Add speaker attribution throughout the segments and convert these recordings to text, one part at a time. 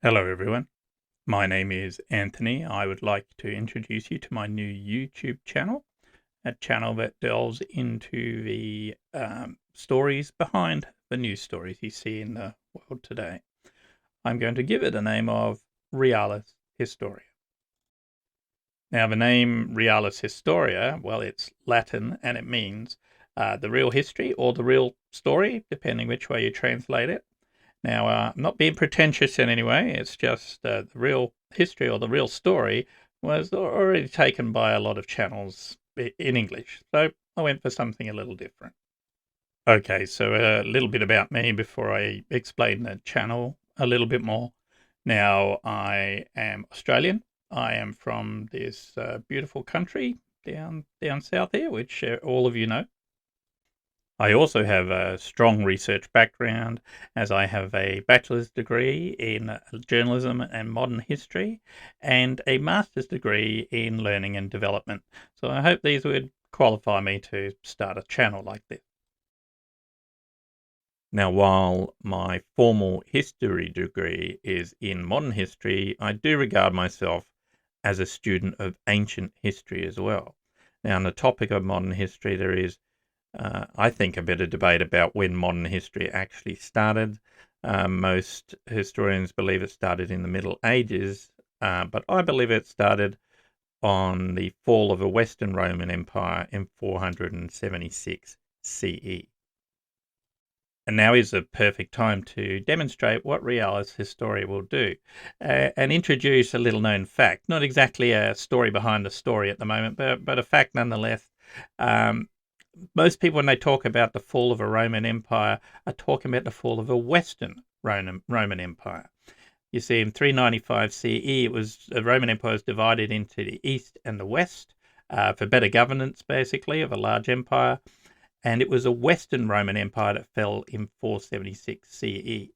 Speaker 1: Hello, everyone. My name is Anthony. I would like to introduce you to my new YouTube channel, a channel that delves into the stories behind the news stories you see in the world today. I'm going to give it a name of Realis Historia. Now, the name Realis Historia, well, it's Latin and it means the real history or the real story, depending which way you translate it. Now, I'm not being pretentious in any way. It's just the real history or the real story was already taken by a lot of channels in English. So I went for something a little different. Okay, so a little bit about me before I explain the channel a little bit more. Now, I am Australian. I am from this beautiful country down south here, which all of you know. I also have a strong research background, as I have a bachelor's degree in journalism and modern history and a master's degree in learning and development. So I hope these would qualify me to start a channel like this. Now, while my formal history degree is in modern history, I do regard myself as a student of ancient history as well. Now, on the topic of modern history, there is I think a bit of debate about when modern history actually started. Most historians believe it started in the Middle Ages, but I believe it started on the fall of the Western Roman Empire in 476 CE. And now is the perfect time to demonstrate what Realis Historia will do and introduce a little known fact. Not exactly a story behind the story at the moment, but a fact nonetheless. Most people, when they talk about the fall of a Roman Empire, are talking about the fall of a Western Roman Empire. You see, in 395 CE, the Roman Empire was divided into the East and the West for better governance, basically, of a large empire. And it was a Western Roman Empire that fell in 476 CE.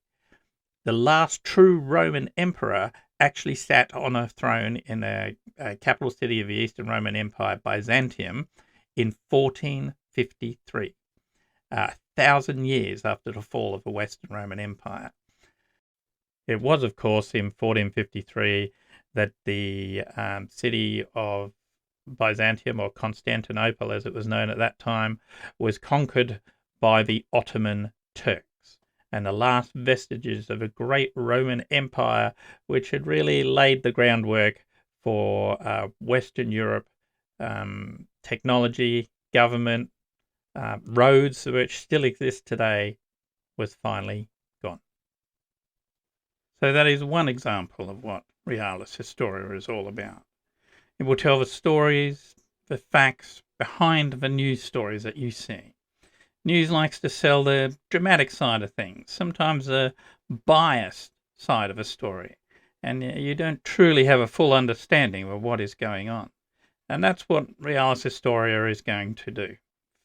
Speaker 1: The last true Roman emperor actually sat on a throne in a capital city of the Eastern Roman Empire, Byzantium, in 1453, 1,000 years after the fall of the Western Roman Empire. It was, of course, in 1453 that the city of Byzantium, or Constantinople as it was known at that time, was conquered by the Ottoman Turks, and the last vestiges of a great Roman Empire which had really laid the groundwork for Western Europe technology, government, roads, which still exist today, was finally gone. So that is one example of what Realis Historia is all about. It will tell the stories, the facts behind the news stories that you see. News likes to sell the dramatic side of things, sometimes the biased side of a story, and you don't truly have a full understanding of what is going on. And that's what Realis Historia is going to do.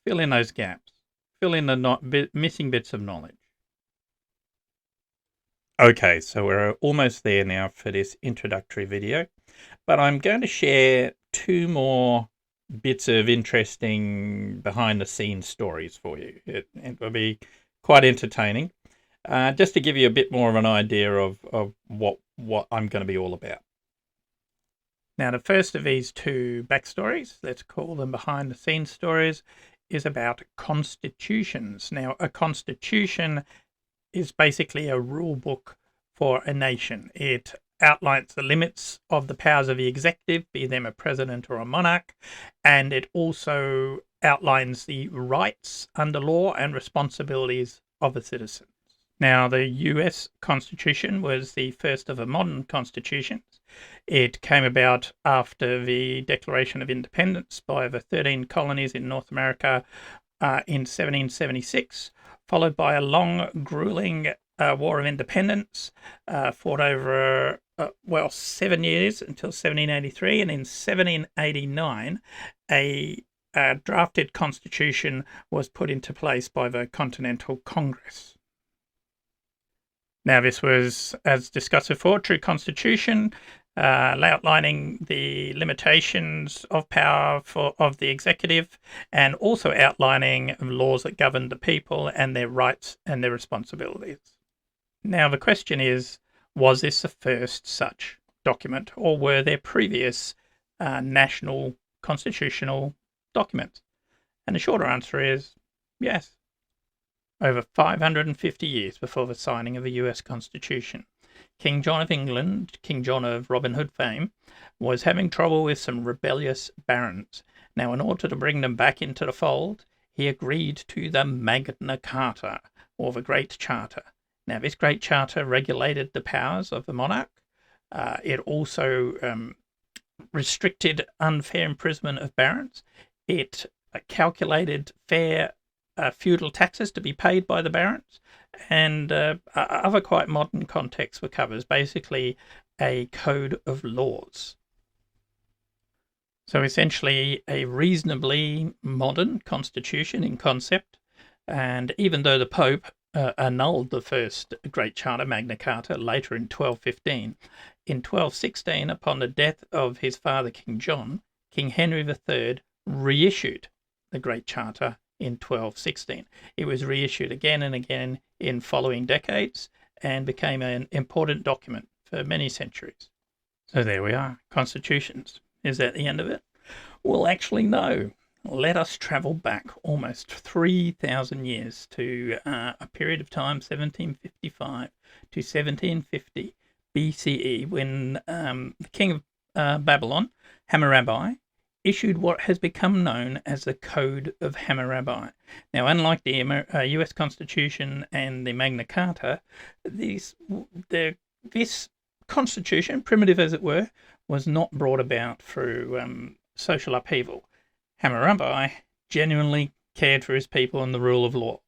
Speaker 1: Fill in those gaps. Fill in the missing bits of knowledge. Okay, so we're almost there now for this introductory video, but I'm going to share two more bits of interesting behind-the-scenes stories for you. It will be quite entertaining, just to give you a bit more of an idea of what I'm going to be all about. Now, the first of these two backstories, let's call them behind-the-scenes stories, is about constitutions. Now, a constitution is basically a rule book for a nation. It outlines the limits of the powers of the executive, be them a president or a monarch, and it also outlines the rights under law and responsibilities of a citizen. Now, the US Constitution was the first of the modern constitutions. It came about after the Declaration of Independence by the 13 colonies in North America in 1776, followed by a long, grueling War of Independence, fought over, 7 years until 1783. And in 1789, a drafted constitution was put into place by the Continental Congress. Now, this was, as discussed before, true constitution, outlining the limitations of power of the executive, and also outlining laws that govern the people and their rights and their responsibilities. Now, the question is,
Speaker 2: Was this the first such document, or were there previous national constitutional documents? And the shorter answer is yes. Over 550 years before the signing of the US Constitution, King John of England, King John of Robin Hood fame, was having trouble with some rebellious barons. Now, in order to bring them back into the fold, he agreed to the Magna Carta, or the Great Charter. Now, this Great Charter regulated the powers of the monarch. It also restricted unfair imprisonment of barons. It calculated fair feudal taxes to be paid by the barons, and other quite modern contexts were covered. Basically, a code of laws. So essentially, a reasonably modern constitution in concept. And even though the Pope annulled the first Great Charter, Magna Carta, later in 1215, in 1216, upon the death of his father, King John, King Henry III reissued the Great Charter in 1216. It was reissued again and again in following decades and became an important document for many centuries. So there we are, constitutions. Is that the end of it? Well, actually, no. Let us travel back almost 3,000 years to a period of time, 1755 to 1750 BCE, when the king of Babylon, Hammurabi, issued what has become known as the Code of Hammurabi. Now, unlike the US Constitution and the Magna Carta, this constitution, primitive as it were, was not brought about through social upheaval. Hammurabi genuinely cared for his people and the rule of law.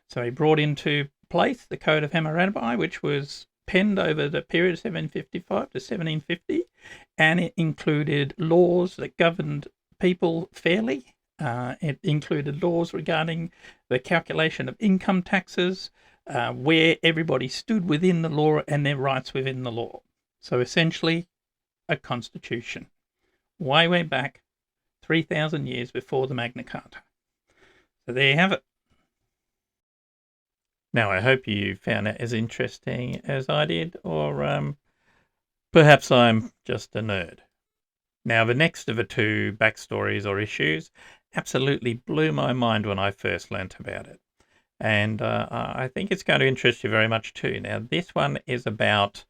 Speaker 2: So he brought into place the Code of Hammurabi, which was penned over the period of 755 to 1750, and it included laws that governed people fairly. It included laws regarding the calculation of income taxes, where everybody stood within the law and their rights within the law. So essentially, a constitution. Way back, 3,000 years before the Magna Carta. So there you have it. Now, I hope you found it as interesting as I did, or perhaps I'm just a nerd. Now, the next of the two backstories or issues absolutely blew my mind when I first learnt about it. And I think it's going to interest you very much too. Now, this one is about,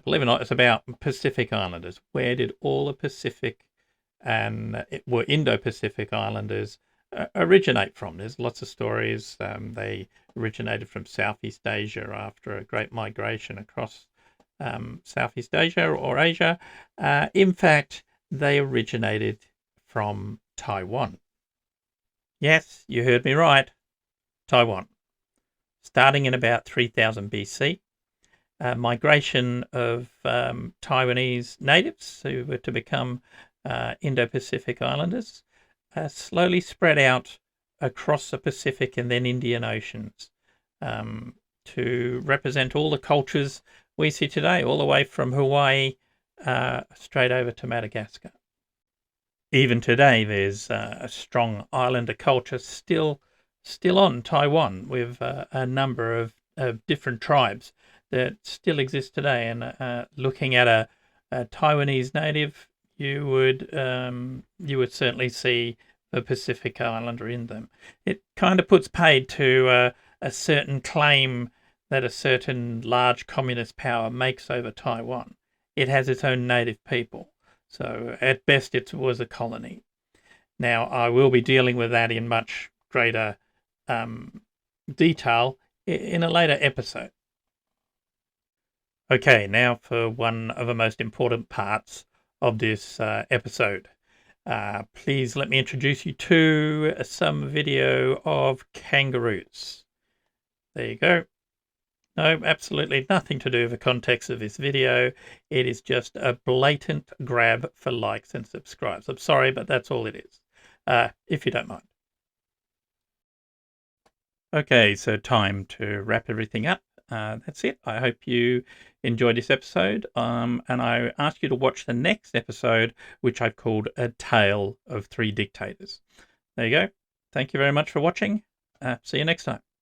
Speaker 2: believe it or not, it's about Pacific Islanders. Where did all the Pacific and Indo-Pacific Islanders originate from? There's lots of stories. They originated from Southeast Asia after a great migration across Southeast Asia or Asia. In fact, they originated from Taiwan. Yes, you heard me right. Taiwan. Starting in about 3000 BC, migration of Taiwanese natives who were to become Indo-Pacific Islanders slowly spread out across the Pacific and then Indian Oceans to represent all the cultures we see today, all the way from Hawaii straight over to Madagascar. Even today, there's a strong islander culture still on Taiwan, with a number of different tribes that still exist today. And looking at a Taiwanese native, you would certainly see a Pacific Islander in them. It kind of puts paid to a certain claim that a certain large communist power makes over Taiwan. It has its own native people. So at best, it was a colony. Now, I will be dealing with that in much greater detail in a later episode. Okay, now for one of the most important parts of this episode. Please let me introduce you to some video of kangaroos. There you go. No, absolutely nothing to do with the context of this video. It is just a blatant grab for likes and subscribes. I'm sorry, but that's all it is, if you don't mind. Okay, so time to wrap everything up. That's it. I hope you enjoyed this episode, and I ask you to watch the next episode, which I've called A Tale of Three Dictators. There you go. Thank you very much for watching. See you next time.